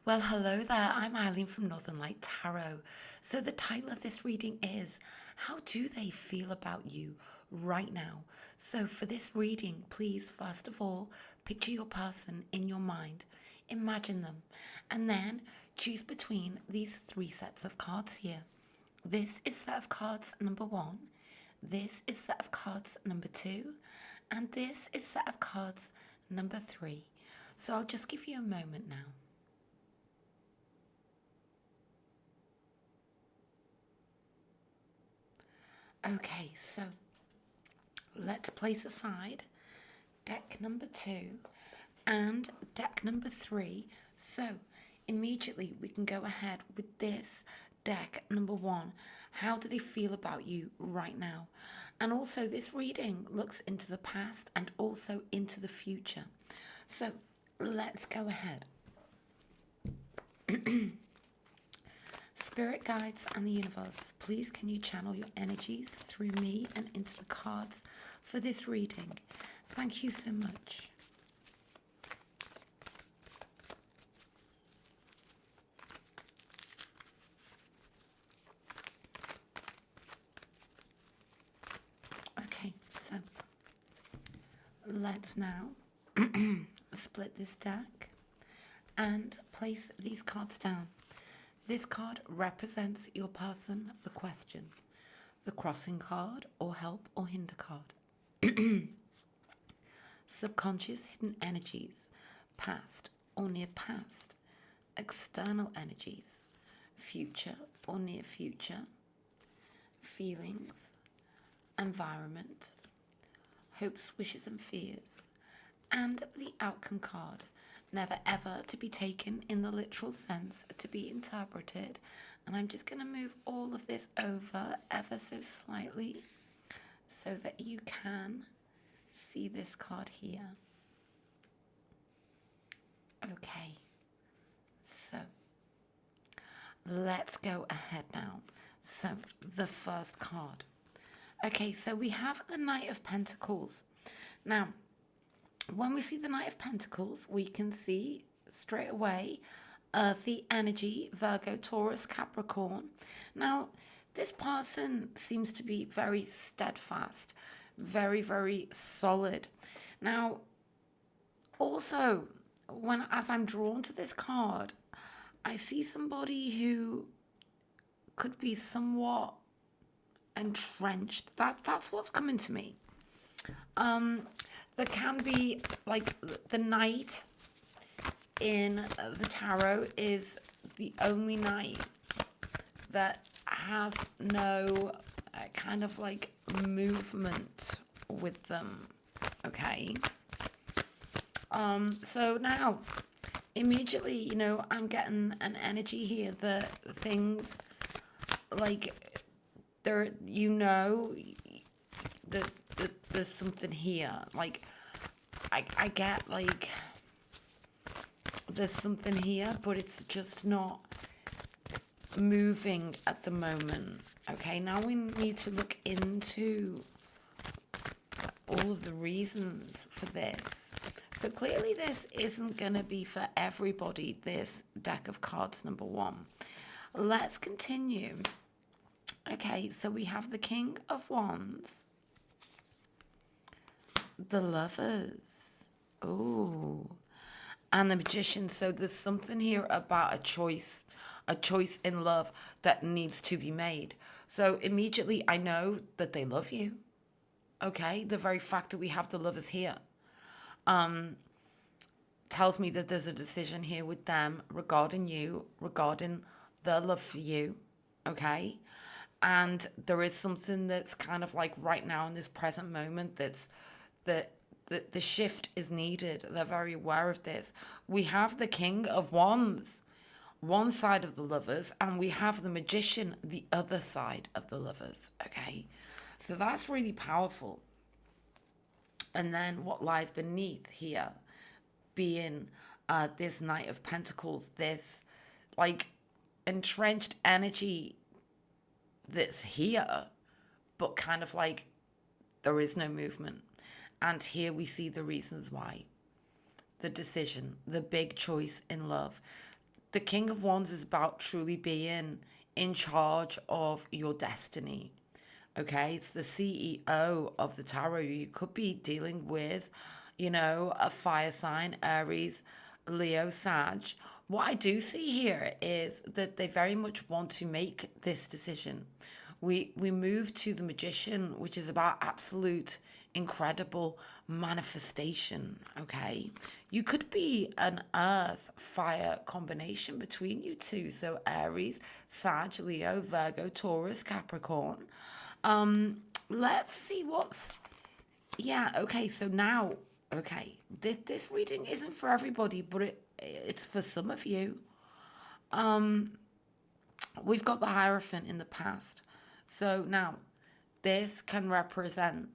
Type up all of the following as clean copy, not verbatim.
Well, hello there. I'm Eileen from Northern Light Tarot. So, the title of this reading is How Do They Feel About You Right Now? So, for this reading, please, first of all, picture your person in your mind, imagine them, and then choose between these three sets of cards here. This is set of cards number one, this is set of cards number two, and this is set of cards number three. So, I'll just give you a moment now. Okay, so let's place aside deck number two and deck number three. So immediately we can go ahead with this deck number one. How do they feel about you right now? And also, this reading looks into the past and also into the future. So let's go ahead. Spirit guides and the universe, please can you channel your energies through me and into the cards for this reading? Thank you so much. Okay, so let's now split this deck and place these cards down. This card represents your person, the question, the crossing card, or help or hinder card. Subconscious hidden energies, past or near past, external energies, future or near future, feelings, environment, hopes, wishes, and fears, and the outcome card. Never ever to be taken in the literal sense, to be interpreted. And I'm just going to move all of this over ever so slightly so that you can see this card here. Okay, so let's go ahead now. So the first card. Okay, so we have the Knight of Pentacles. Now, when we see the Knight of Pentacles, we can see straight away earthy energy, Virgo, Taurus, Capricorn. Now, this person seems to be very steadfast, very, very solid. Now, also, as I'm drawn to this card, I see somebody who could be somewhat entrenched. That's what's coming to me. There can be, like, the knight in the tarot is the only knight that has no kind of like movement with them. Okay. So now, immediately, I'm getting an energy here that things like there, that there's something here. Like, I get like there's something here, but it's just not moving at the moment. Okay, now we need to look into all of the reasons for this. So clearly this isn't going to be for everybody, this deck of cards number one. Let's continue. Okay, so we have the King of Wands, the Lovers, oh, and the Magician. So there's something here about a choice in love that needs to be made. So immediately I know that they love you. Okay, the very fact that we have the Lovers here tells me that there's a decision here with them regarding you, regarding their love for you. Okay, and there is something that's kind of like right now in this present moment that the shift is needed. They're very aware of this. We have the King of Wands, one side of the Lovers, and we have the Magician, the other side of the Lovers. Okay, so that's really powerful. And then what lies beneath here being this Knight of Pentacles, this like entrenched energy that's here, but kind of like there is no movement. And here we see the reasons why. The decision, the big choice in love. The King of Wands is about truly being in charge of your destiny. Okay, it's the CEO of the tarot. You could be dealing with, a fire sign, Aries, Leo, Sag. What I do see here is that they very much want to make this decision. We move to the Magician, which is about absolute incredible manifestation. Okay, you could be an earth fire combination between you two, so Aries, Sag, Leo, Virgo, Taurus, Capricorn. Let's see what's, yeah, okay, so now, okay, this reading isn't for everybody, but it's for some of you. We've got the Hierophant in the past. So now, this can represent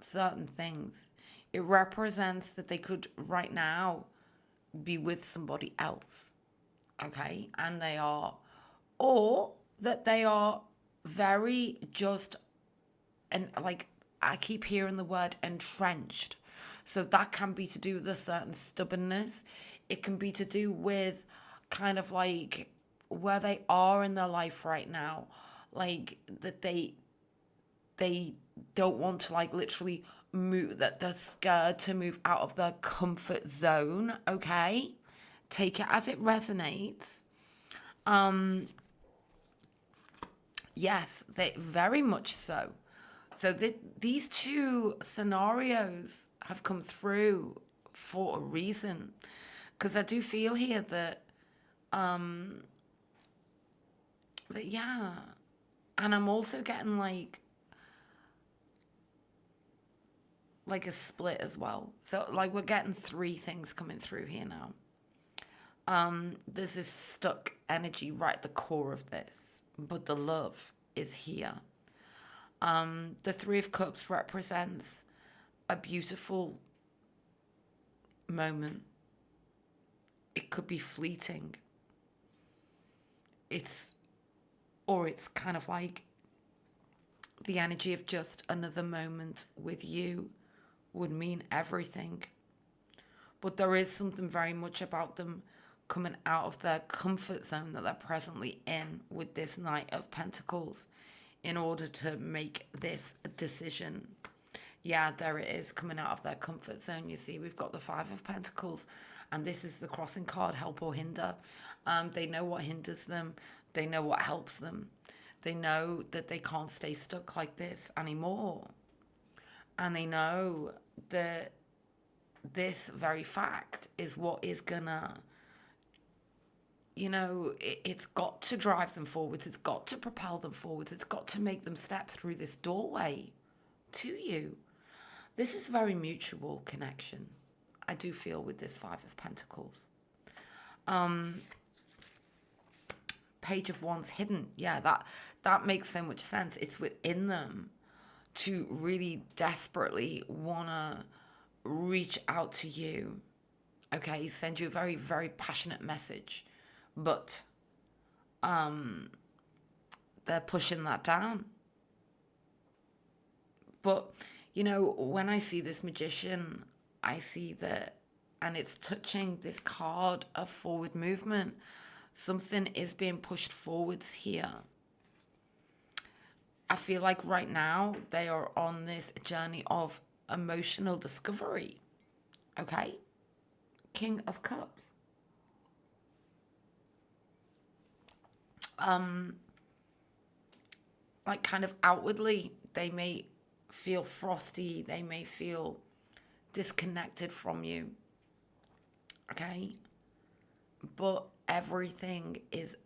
certain things. It represents that they could right now be with somebody else, okay? And they are, or that they are very just, and like I keep hearing the word entrenched. So that can be to do with a certain stubbornness. It can be to do with kind of like where they are in their life right now, like that they don't want to like literally move, that they're scared to move out of their comfort zone. Okay, take it as it resonates. Yes, they very much so. So these two scenarios have come through for a reason, because I do feel here that yeah, and I'm also getting like a split as well. So like we're getting three things coming through here now. There's this stuck energy right at the core of this, but the love is here. The Three of Cups represents a beautiful moment. It could be fleeting. It's kind of like the energy of just another moment with you would mean everything. But there is something very much about them coming out of their comfort zone that they're presently in with this Knight of Pentacles in order to make this decision. Yeah, there it is, coming out of their comfort zone. You see, we've got the Five of Pentacles, and this is the crossing card, help or hinder. They know what hinders them. They know what helps them. They know that they can't stay stuck like this anymore. And they know that this very fact is what is gonna, it's got to drive them forwards. It's got to propel them forwards. It's got to make them step through this doorway to you. This is very mutual connection, I do feel, with this Five of Pentacles. Page of Wands hidden. Yeah, that makes so much sense. It's within them to really desperately want to reach out to you. Okay, send you a very, very passionate message. But they're pushing that down. But, when I see this Magician, I see that, and it's touching this card of forward movement. Something is being pushed forwards here. I feel like right now they are on this journey of emotional discovery. Okay? King of Cups. Like kind of outwardly, they may feel frosty. They may feel disconnected from you. Okay? But everything is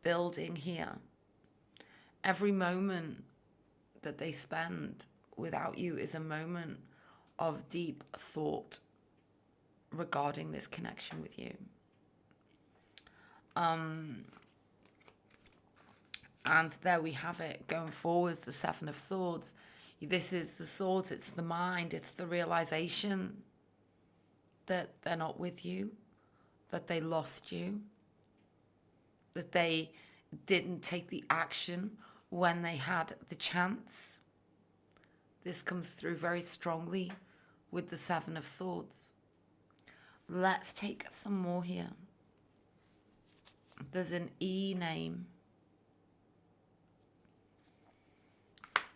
building here. Every moment that they spend without you is a moment of deep thought regarding this connection with you. And there we have it, going forwards, the Seven of Swords. This is the swords, it's the mind, it's the realization that they're not with you, that they lost you, that they didn't take the action when they had the chance. This comes through very strongly with the Seven of Swords. Let's take some more here. There's an E name.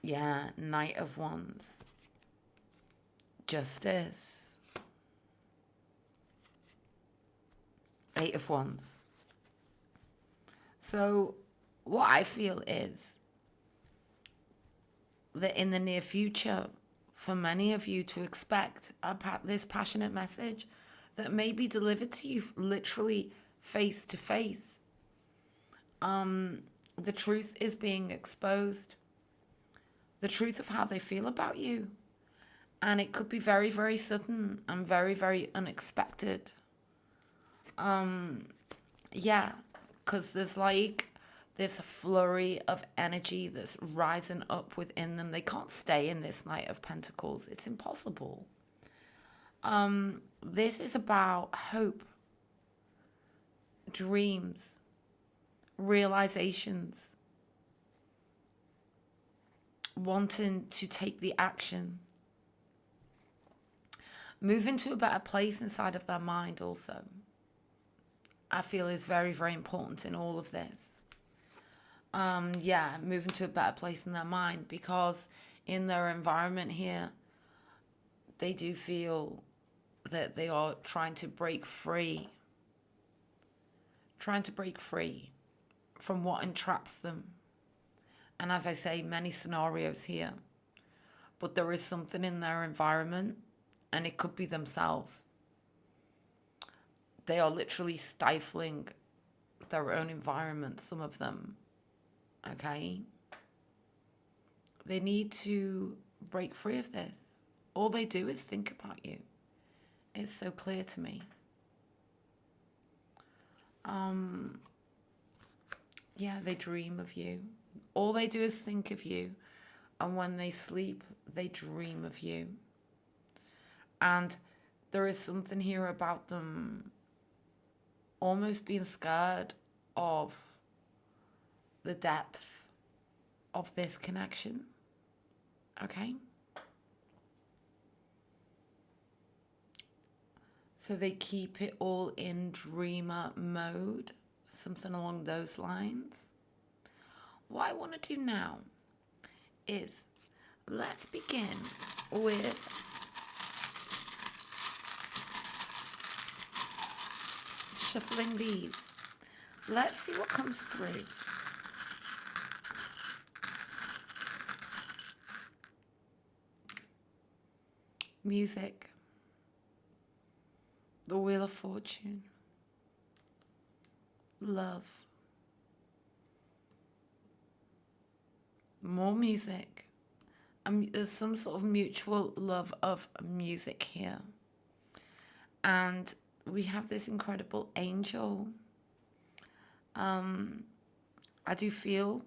Yeah, Knight of Wands. Justice. Eight of Wands. So what I feel is that in the near future, for many of you to expect this passionate message that may be delivered to you literally face to face. The truth is being exposed. The truth of how they feel about you. And it could be very, very sudden and very, very unexpected. Yeah, because there's like this flurry of energy that's rising up within them. They can't stay in this Knight of Pentacles. It's impossible. This is about hope, dreams, realizations, wanting to take the action, move into a better place inside of their mind also. I feel is very, very important in all of this. Move into a better place in their mind, because in their environment here, they do feel that they are trying to break free from what entraps them. And as I say, many scenarios here, but there is something in their environment, and it could be themselves. They are literally stifling their own environment, some of them. Okay? They need to break free of this. All they do is think about you. It's so clear to me. They dream of you. All they do is think of you. And when they sleep, they dream of you. And there is something here about them almost being scared of the depth of this connection. Okay? So they keep it all in dreamer mode, something along those lines. What I want to do now is let's begin with shuffling these. Let's see what comes through. Music. The Wheel of Fortune. Love. More music. There's some sort of mutual love of music here. And we have this incredible angel. I do feel,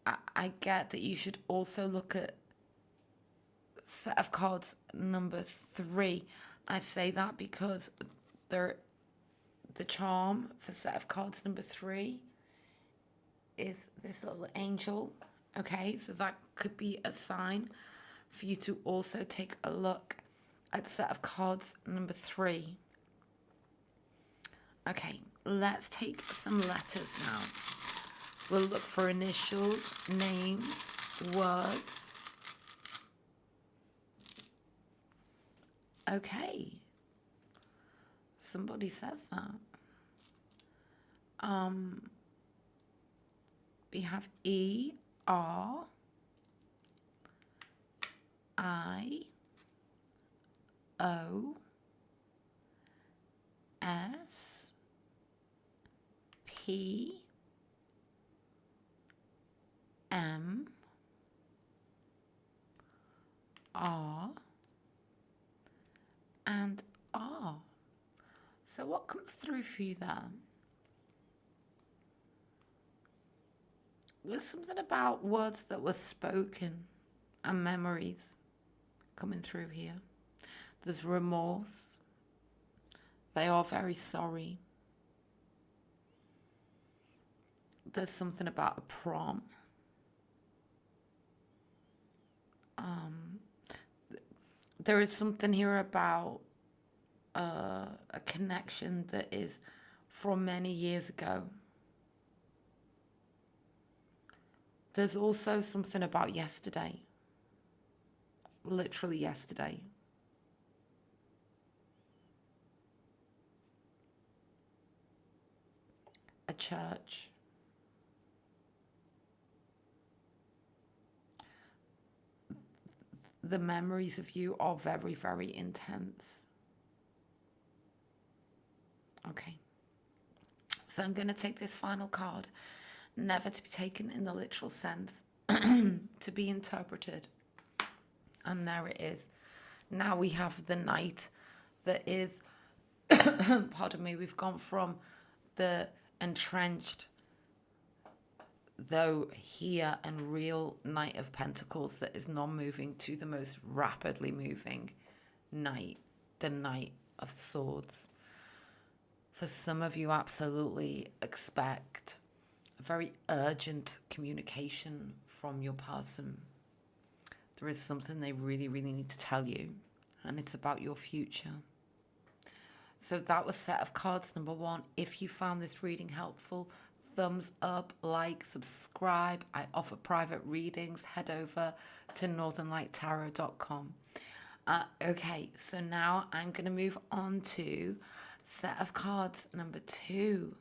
I get that you should also look at set of cards number 3. I say that because the charm for set of cards number 3 is this little angel. Okay, so that could be a sign for you to also take a look at set of cards number 3. Okay, let's take some letters now. We'll look for initials, names, words. Okay. Somebody says that. We have E, R, I, O, S, P, M, R, and R. So what comes through for you there? There's something about words that were spoken and memories coming through here. There's remorse. They are very sorry. There's something about a prom. There is something here about a connection that is from many years ago. There's also something about yesterday, literally yesterday. A church. The memories of you are very, very intense. Okay. So I'm going to take this final card, never to be taken in the literal sense, to be interpreted. And there it is. Now we have the knight that is, pardon me, we've gone from the entrenched, though here and real Knight of Pentacles that is non-moving to the most rapidly moving knight, the Knight of Swords. For some of you, absolutely expect a very urgent communication from your person. There is something they really, really need to tell you, and it's about your future. So that was set of cards number 1. If you found this reading helpful, thumbs up, like, subscribe. I offer private readings. Head over to northernlighttarot.com. Okay, so now I'm going to move on to set of cards number 2.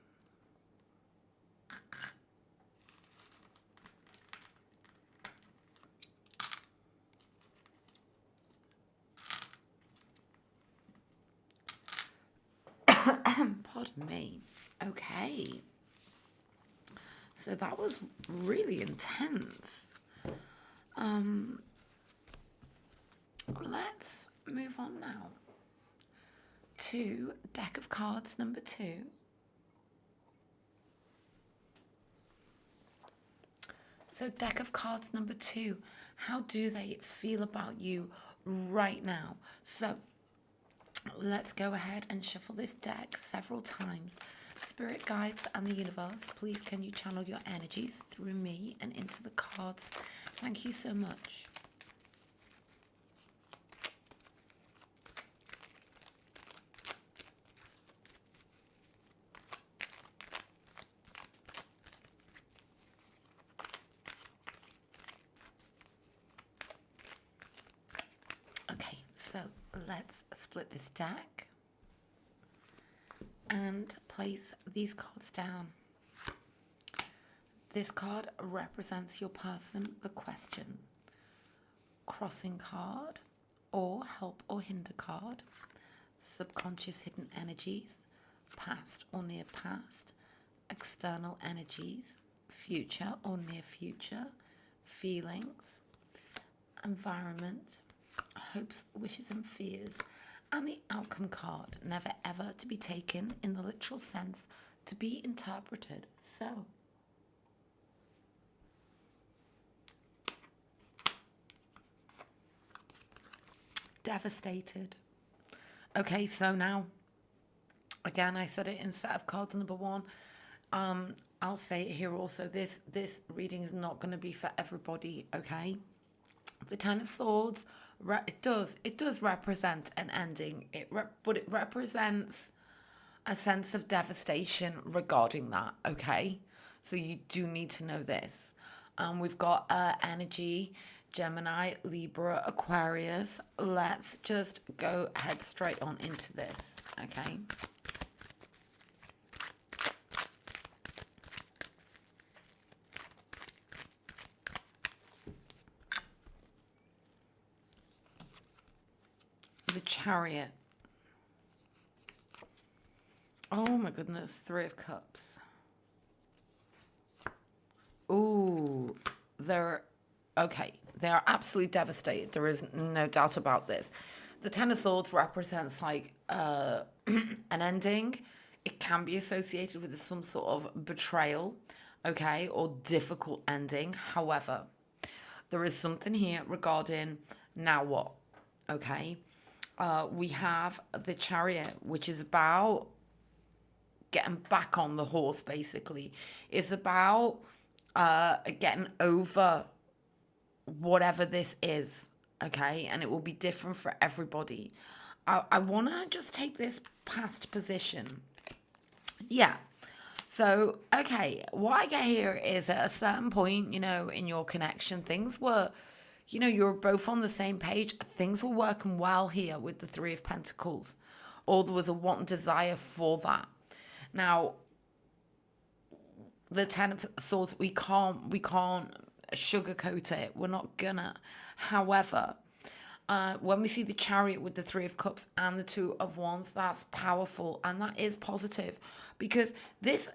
Pardon me. Okay. So that was really intense. Let's move on now to deck of cards number 2. So deck of cards number 2, how do they feel about you right now? So let's go ahead and shuffle this deck several times. Spirit guides and the universe, please can you channel your energies through me and into the cards? Thank you so much. Okay, so let's split this deck and place these cards down. This card represents your person, the question, crossing card, or help or hinder card, subconscious hidden energies, past or near past, external energies, future or near future, feelings, environment, hopes, wishes and fears, and the outcome card, never ever to be taken in the literal sense, to be interpreted. So devastated. Okay, so now again, I said it in set of cards number 1. I'll say it here also. This reading is not going to be for everybody. Okay, the Ten of Swords. It does represent an ending. But it represents a sense of devastation regarding that. Okay, so you do need to know this. We've got energy, Gemini, Libra, Aquarius. Let's just go head straight on into this. Okay. The Chariot. Oh my goodness, 3 of Cups. Ooh, they're absolutely devastated. There is no doubt about this. The Ten of Swords represents like an ending. It can be associated with some sort of betrayal, okay, or difficult ending. However, there is something here regarding now what, okay? We have the Chariot, which is about getting back on the horse, basically. It's about getting over whatever this is, okay? And it will be different for everybody. I want to just take this past position Yeah. So, okay, what I get here is at a certain point, in your connection, things were, you're both on the same page. Things were working well here with the Three of Pentacles, or there was a want and desire for that. Now, the Ten of Swords, we can't sugarcoat it. We're not gonna. However, when we see the Chariot with the Three of Cups and the Two of Wands, that's powerful and that is positive, because this,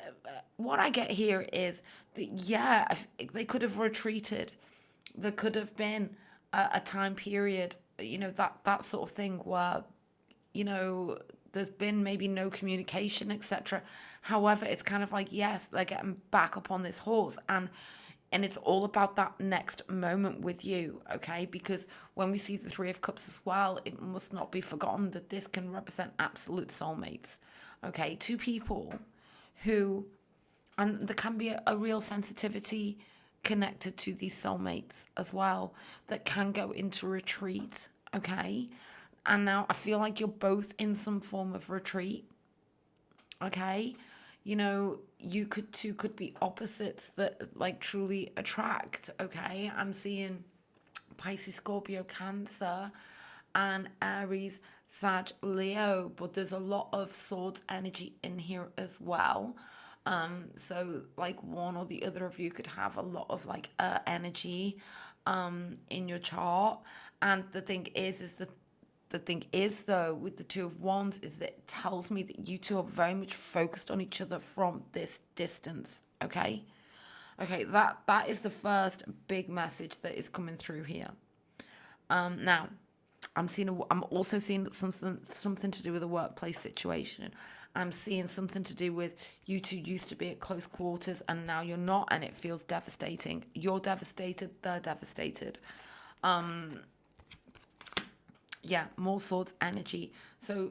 what I get here is that, yeah, they could have retreated. There could have been a time period, that sort of thing where, there's been maybe no communication, etc. However, it's kind of like, yes, they're getting back up on this horse, and it's all about that next moment with you, okay? Because when we see the Three of Cups as well, it must not be forgotten that this can represent absolute soulmates, okay? Two people who, and there can be a real sensitivity connected to these soulmates as well, that can go into retreat, okay? And now I feel like you're both in some form of retreat, okay? You could be opposites that like truly attract, okay? I'm seeing Pisces, Scorpio, Cancer, and Aries, Sag, Leo, but there's a lot of swords energy in here as well. So like one or the other of you could have a lot of like energy in your chart. And the thing is, though, with the Two of Wands, is that it tells me that you two are very much focused on each other from this distance, okay? Okay, that is the first big message that is coming through here. Now, I'm also seeing something to do with a workplace situation. I'm seeing something to do with you two used to be at close quarters and now you're not, and it feels devastating. You're devastated, they're devastated. Yeah, more swords energy. So,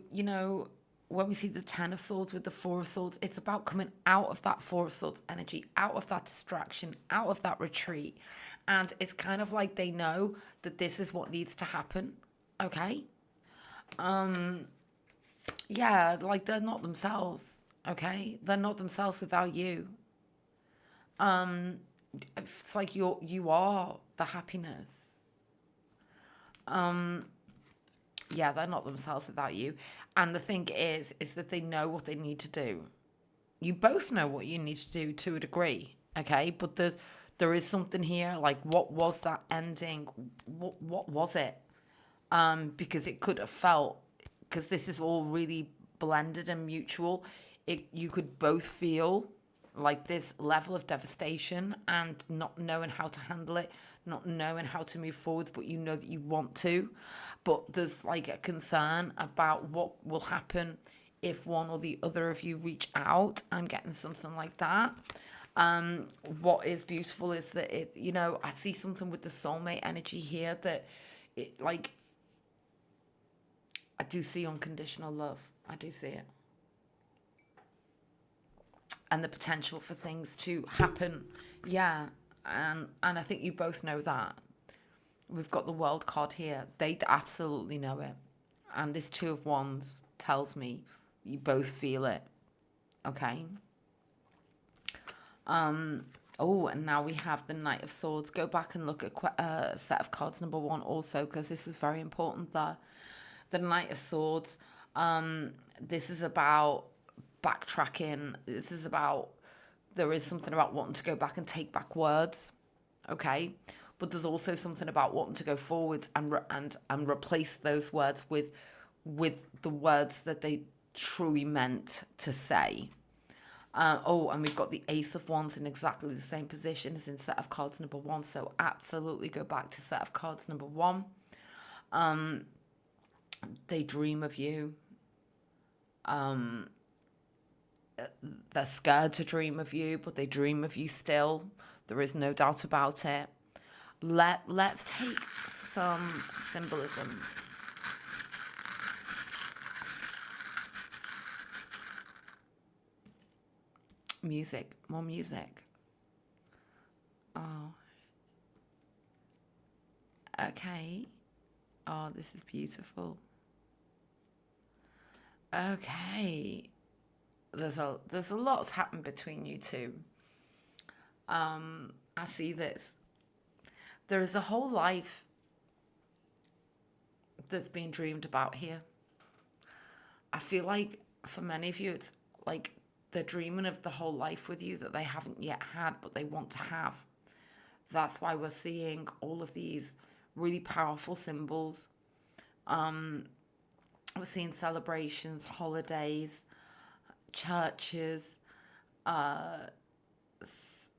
when we see the Ten of Swords with the Four of Swords, it's about coming out of that Four of Swords energy, out of that distraction, out of that retreat. And it's kind of like they know that this is what needs to happen. Okay? Yeah, like they're not themselves. Okay? They're not themselves without you. It's like you are the happiness. Yeah, they're not themselves without you. And the thing is that they know what they need to do. You both know what you need to do to a degree, okay? But there is something here, like what was that ending? What was it? Because it could have felt, because this is all really blended and mutual, you could both feel like this level of devastation and not knowing how to handle it, not knowing how to move forward, but you know that you want to. But there's like a concern about what will happen if one or the other of you reach out. I'm getting something like that. What is beautiful is that I see something with the soulmate energy here, that it, like, I do see unconditional love. I do see it. And the potential for things to happen. Yeah. And I think you both know that. We've got the World card here. They absolutely know it. And this Two of Wands tells me you both feel it. Okay? Oh, and now we have the Knight of Swords. Go back and look at set of cards number 1 also, because this was very important there. The Knight of Swords. This is about backtracking. This is about, there is something about wanting to go back and take back words, okay? But there's also something about wanting to go forwards and replace those words with the words that they truly meant to say. And we've got the Ace of Wands in exactly the same position as in set of cards number 1. So absolutely go back to set of cards number 1. They dream of you. They're scared to dream of you, but they dream of you still. There is no doubt about it. Let's take some symbolism. Music, more music. Oh, okay. Oh, this is beautiful. Okay. there's a lot's happened between you two. I see this. There is a whole life that's being dreamed about here. I feel like for many of you, it's like they're dreaming of the whole life with you that they haven't yet had, but they want to have. That's why we're seeing all of these really powerful symbols. We're seeing celebrations, holidays, churches,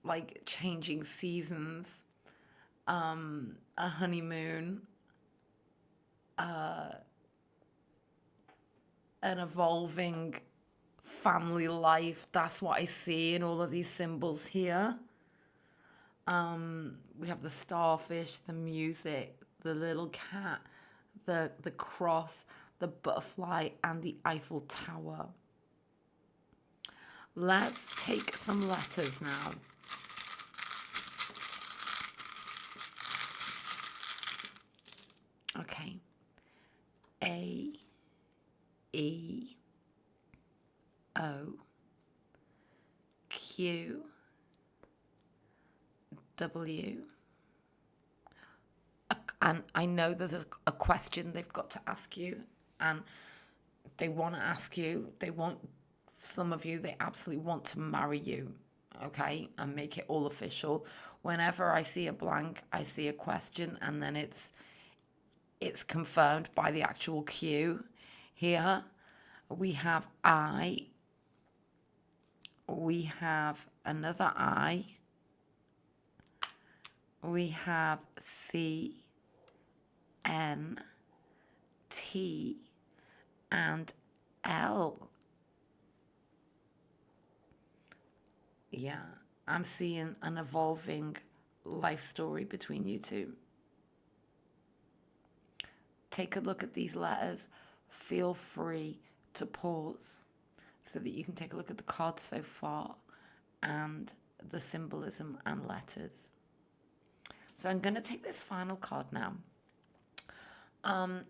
like changing seasons, a honeymoon, an evolving family life. That's what I see in all of these symbols here. We have the starfish, the music, the little cat, the cross, the butterfly, and the Eiffel Tower. Let's take some letters now. Okay. A, E, O, Q, W. And I know there's a question they've got to ask you, and they want to ask you, some of you, they absolutely want to marry you, okay, and make it all official. Whenever I see a blank, I see a question, and then it's confirmed by the actual Q. Here we have I, we have another I, we have C, N, T, and L. Yeah, I'm seeing an evolving life story between you two. Take a look at these letters. Feel free to pause so that you can take a look at the cards so far and the symbolism and letters. So I'm going to take this final card now.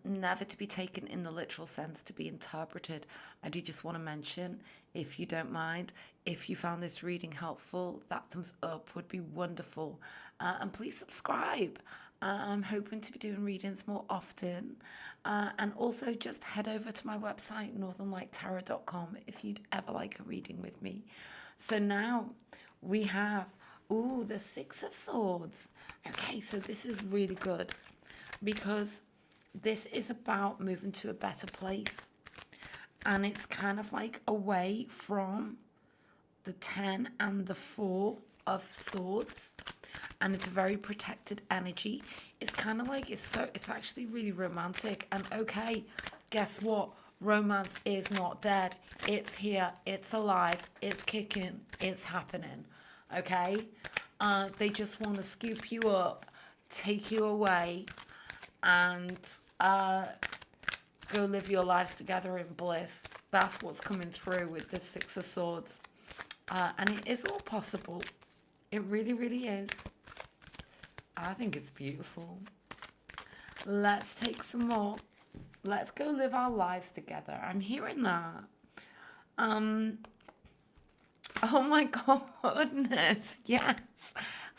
Never to be taken in the literal sense, to be interpreted. I do just want to mention, if you don't mind, if you found this reading helpful, that thumbs up would be wonderful. And please subscribe. I'm hoping to be doing readings more often. And also just head over to my website, northernlighttarot.com, if you'd ever like a reading with me. So now we have, the Six of Swords. Okay, so this is really good because this is about moving to a better place. And it's kind of like away from the 10 and the 4 of Swords. And it's a very protected energy. It's kind of like, it's actually really romantic. And okay, guess what? Romance is not dead. It's here. It's alive. It's kicking. It's happening. Okay? They just want to scoop you up, take you away, and go live your lives together in bliss. That's what's coming through with the Six of Swords. And it is all possible. It really, really is. I think it's beautiful. Let's take some more. Let's go live our lives together. I'm hearing that. Oh my goodness. Yes.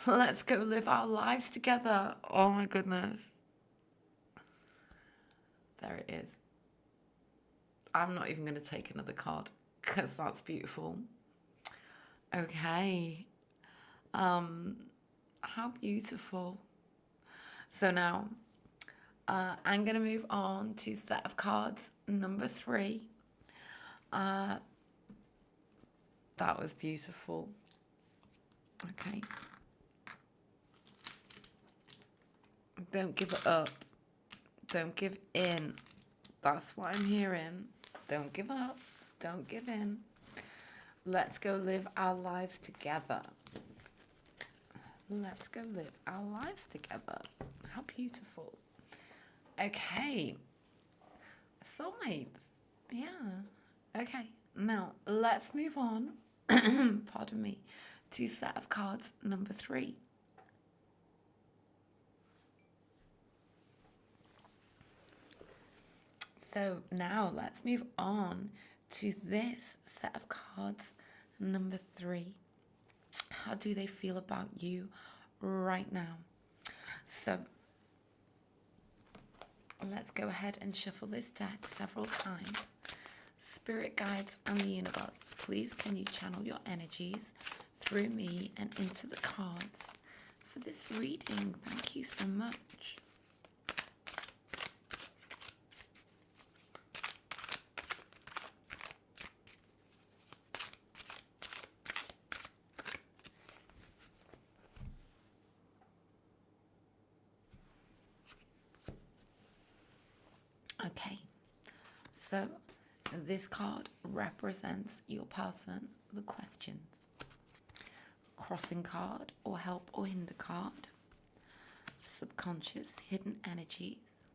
Let's go live our lives together. Oh my goodness. There it is. I'm not even going to take another card because that's beautiful. Okay. How beautiful. So now I'm going to move on to set of cards number 3. That was beautiful. Okay. Don't give it up. Don't give in. That's what I'm hearing. Don't give up. Don't give in. Let's go live our lives together. Let's go live our lives together. How beautiful. Okay. Soulmates. Yeah. Okay. Now, let's move on, pardon me, to set of cards number 3. So now let's move on to this set of cards, number 3. How do they feel about you right now? So let's go ahead and shuffle this deck several times. Spirit guides and the universe, please can you channel your energies through me and into the cards for this reading? Thank you so much. Okay, so this card represents your person, the questions. Crossing card or help or hinder card. Subconscious, hidden energies.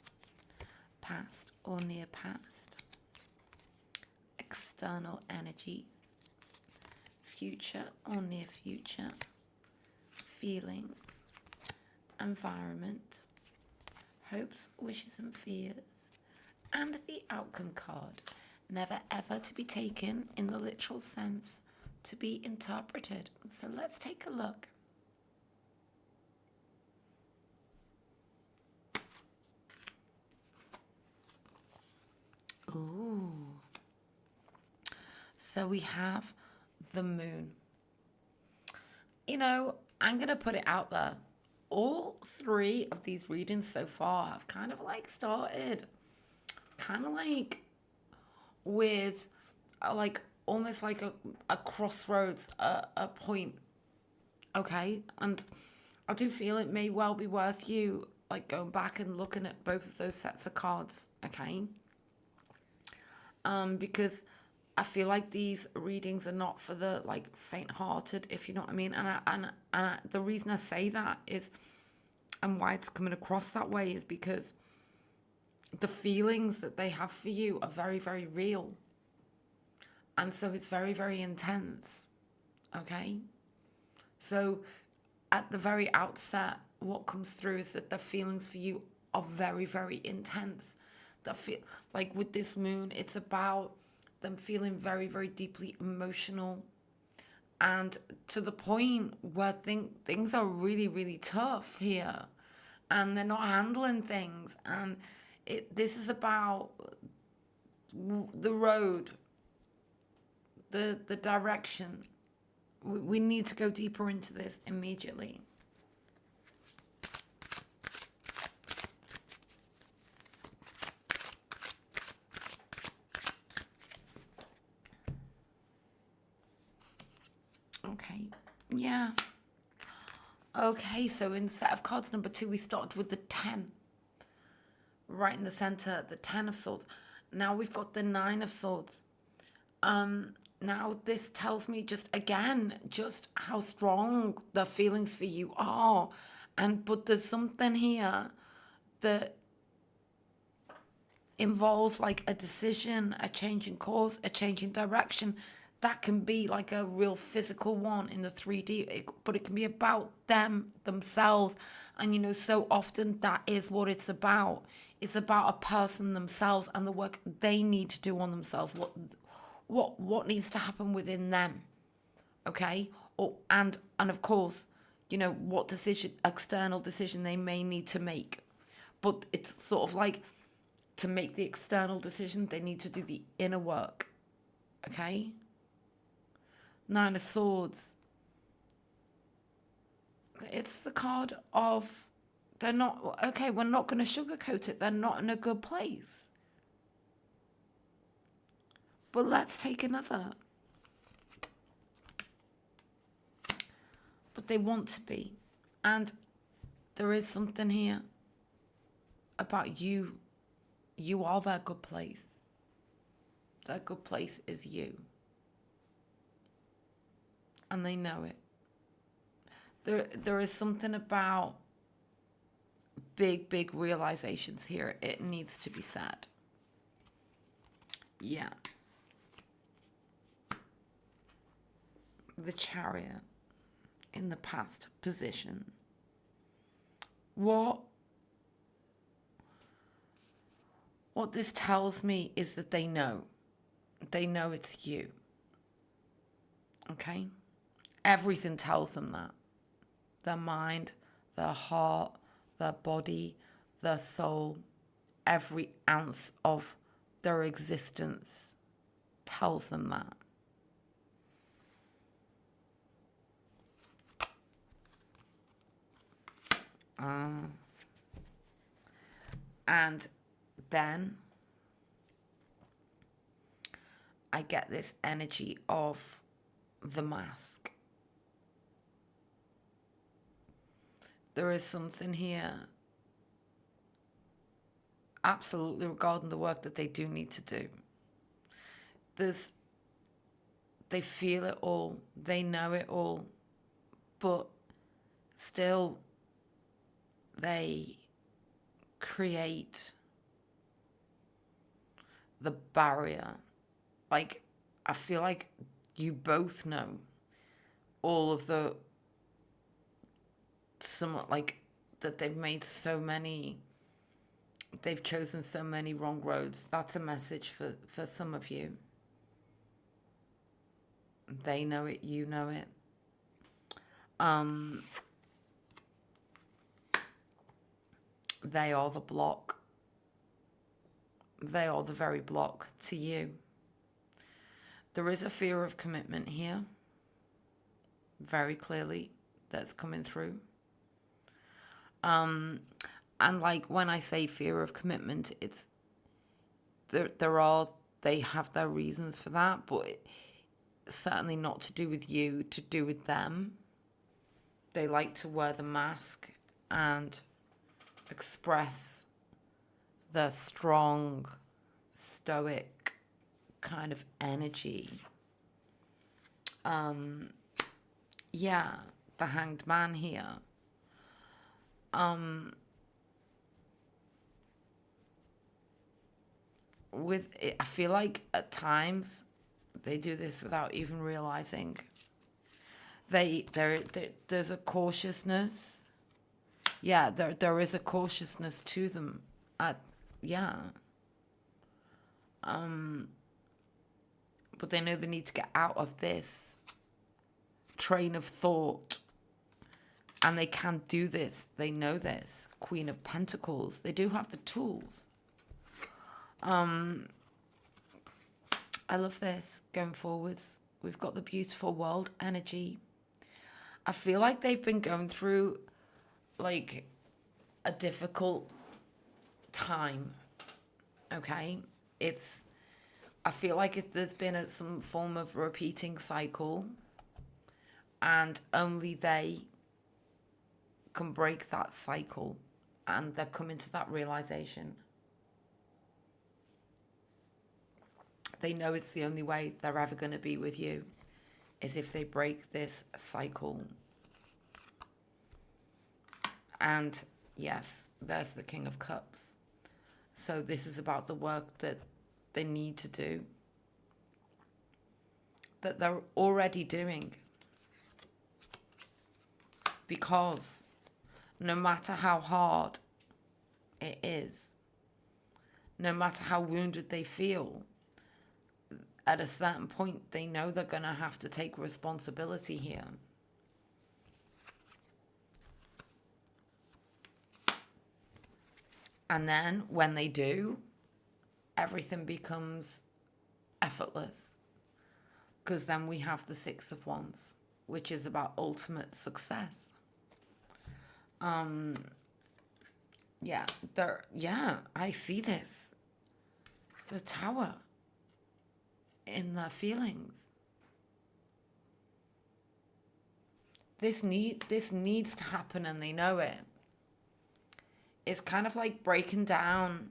Past or near past. External energies. Future or near future. Feelings. Environment. Hopes, wishes and fears. And the outcome card, never ever to be taken in the literal sense, to be interpreted. So let's take a look. Ooh. So we have the moon. You know, I'm going to put it out there. All 3 of these readings so far have kind of like started kind of like with like almost like a crossroads, a point. Okay, and I do feel it may well be worth you like going back and looking at both of those sets of cards. Okay, because I feel like these readings are not for the like faint-hearted, if you know what I mean. And the reason I say that is, and why it's coming across that way, is because the feelings that they have for you are very, very real. And so it's very, very intense. Okay? So at the very outset, what comes through is that the feelings for you are very, very intense. That feel like with this moon, it's about them feeling very, very deeply emotional. And to the point where things are really, really tough here. And they're not handling things. And this is about the road, the direction. We need to go deeper into this immediately. Okay, yeah. Okay, so in set of cards number 2, we started with the 10. Right in the center, the 10 of swords. Now we've got the 9 of swords. Now this tells me just how strong the feelings for you are. But there's something here that involves like a decision, a change in course, a change in direction. That can be like a real physical one in the 3D, but it can be about themselves. And you know, so often that is what it's about. It's about a person themselves and the work they need to do on themselves. What needs to happen within them, okay? And of course, you know, what external decision they may need to make. But it's sort of like, to make the external decision, they need to do the inner work, okay? 9 of Swords. It's the card of, they're not, okay, we're not going to sugarcoat it. They're not in a good place. But let's take another. But they want to be. And there is something here about you. You are their good place. Their good place is you. And they know it. There is something about big realizations here. It needs to be said. Yeah. The Chariot in the past position. What this tells me is that they know. They know it's you. Okay? Everything tells them that. Their mind, their heart, their body, their soul, every ounce of their existence tells them that. And then I get this energy of the mask. There is something here absolutely regarding the work that they do need to do. They feel it all, they know it all, but still they create the barrier. Like, I feel like you both know all of the, somewhat like, that they've chosen so many wrong roads. That's a message for some of you. They know it, you know it. They are the block. They are the very block to you. There is a fear of commitment here, very clearly, that's coming through. And like when I say fear of commitment, it's they have their reasons for that, but it's certainly not to do with you, to do with them. They like to wear the mask and express their strong, stoic kind of energy. Yeah, the Hanged Man here. I feel like at times they do this without even realizing. There's a cautiousness. Yeah, there is a cautiousness to them. But they know they need to get out of this train of thought. And they can do this. They know this. Queen of Pentacles. They do have the tools. I love this going forwards. We've got the beautiful world energy. I feel like they've been going through like a difficult time. Okay? I feel like there's been some form of repeating cycle, and only they can break that cycle, and they're coming to that realization. They know it's the only way they're ever going to be with you is if they break this cycle. And yes, there's the King of Cups. So this is about the work that they need to do, that they're already doing. Because no matter how hard it is, no matter how wounded they feel, at a certain point, they know they're going to have to take responsibility here. And then when they do, everything becomes effortless. Because then we have the Six of Wands, which is about ultimate success. I see this. The Tower in their feelings. This needs to happen, and they know it. It's kind of like breaking down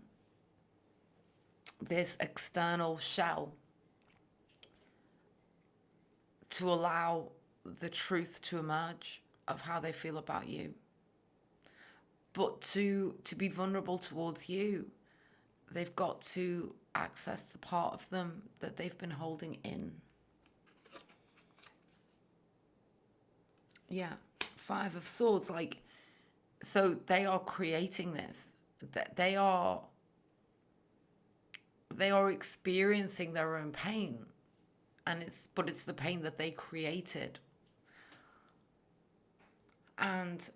this external shell to allow the truth to emerge of how they feel about you. But to be vulnerable towards you, they've got to access the part of them that they've been holding in. Yeah, Five of Swords, so they are creating this. They are they are experiencing their own pain, but it's the pain that they created. And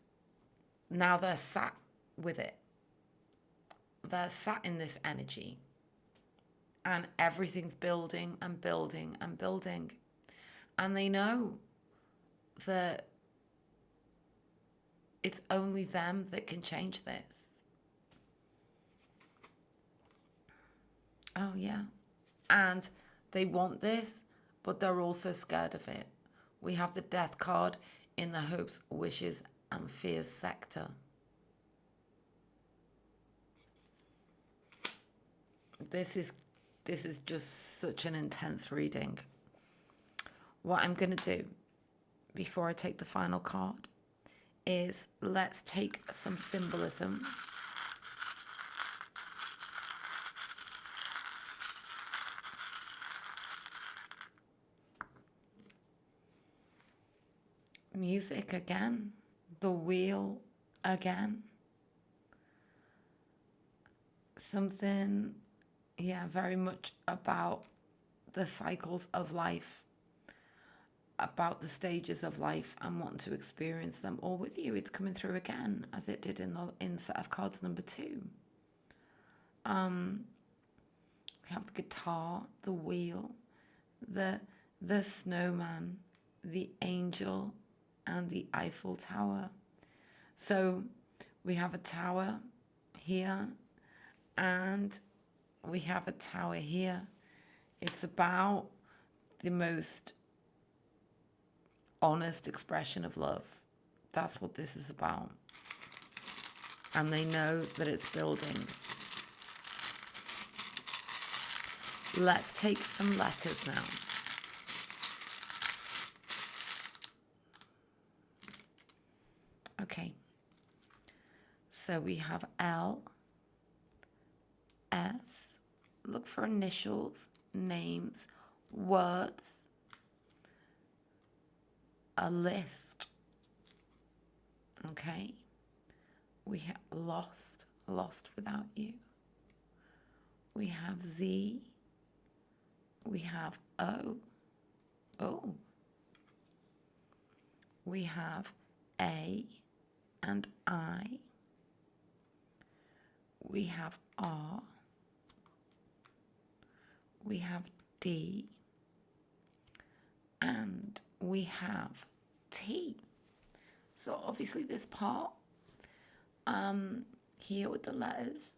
now they're sat with it. They're sat in this energy. And everything's building and building and building. And they know that it's only them that can change this. Oh, yeah. And they want this, but they're also scared of it. We have the Death card in the hopes, wishes, and fears sector. This is just such an intense reading. What I'm going to do before I take the final card is let's take some symbolism. Music again. The wheel again. Something, yeah, very much about the cycles of life, about the stages of life and wanting to experience them all with you. It's coming through again, as it did in set of cards number 2. We have the guitar, the wheel, the snowman, the angel, and the Eiffel Tower. So we have a tower here, and we have a tower here. It's about the most honest expression of love. That's what this is about. And they know that it's building. Let's take some letters now. Okay. So we have L, S. Look for initials, names, words, a list. Okay. We have lost without you. We have Z. We have O. We have A and I. We have R. We have D. And we have T. So obviously this part here with the letters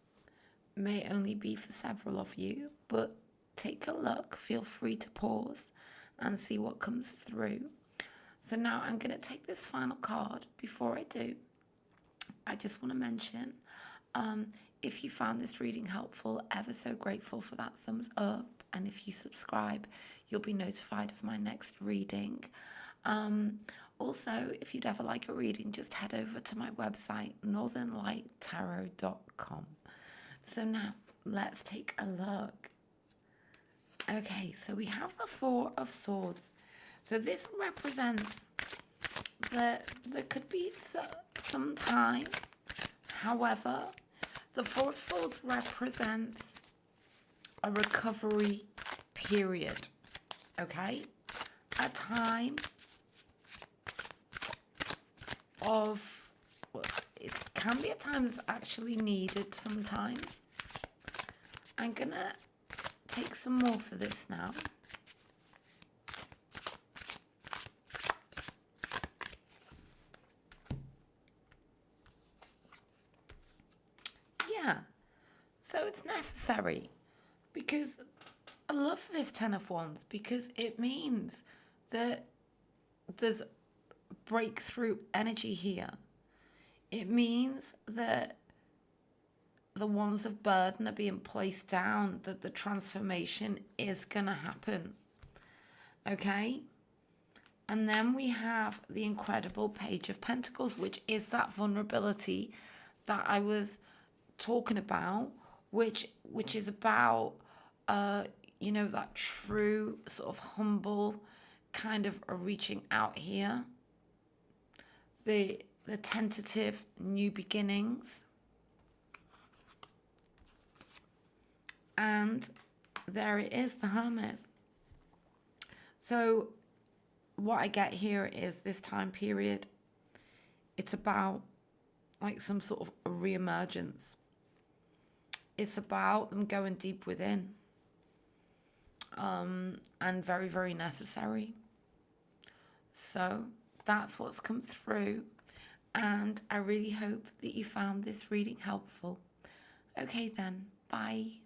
may only be for several of you, but take a look, feel free to pause and see what comes through. So now I'm going to take this final card. Before I do, I just want to mention, if you found this reading helpful, ever so grateful for that thumbs up. And if you subscribe, you'll be notified of my next reading. Also, if you'd ever like a reading, just head over to my website, northernlighttarot.com. So now, let's take a look. Okay, so we have the Four of Swords. So this represents that there could be some time. However, the Four of Swords represents a recovery period, okay? A time of, well, it can be a time that's actually needed sometimes. I'm gonna take some more for this now. Yeah, so it's necessary because I love this Ten of Wands because it means that there's breakthrough energy here. It means that the wands of burden are being placed down, that the transformation is going to happen. Okay? And then we have the incredible Page of Pentacles, which is that vulnerability that I was talking about, which is about, that true sort of humble kind of reaching out here. The tentative new beginnings. And there it is, the Hermit. So what I get here is this time period, it's about like some sort of a re-emergence. It's about them going deep within, and very, very necessary. So that's what's come through, and I really hope that you found this reading helpful. Okay then, bye.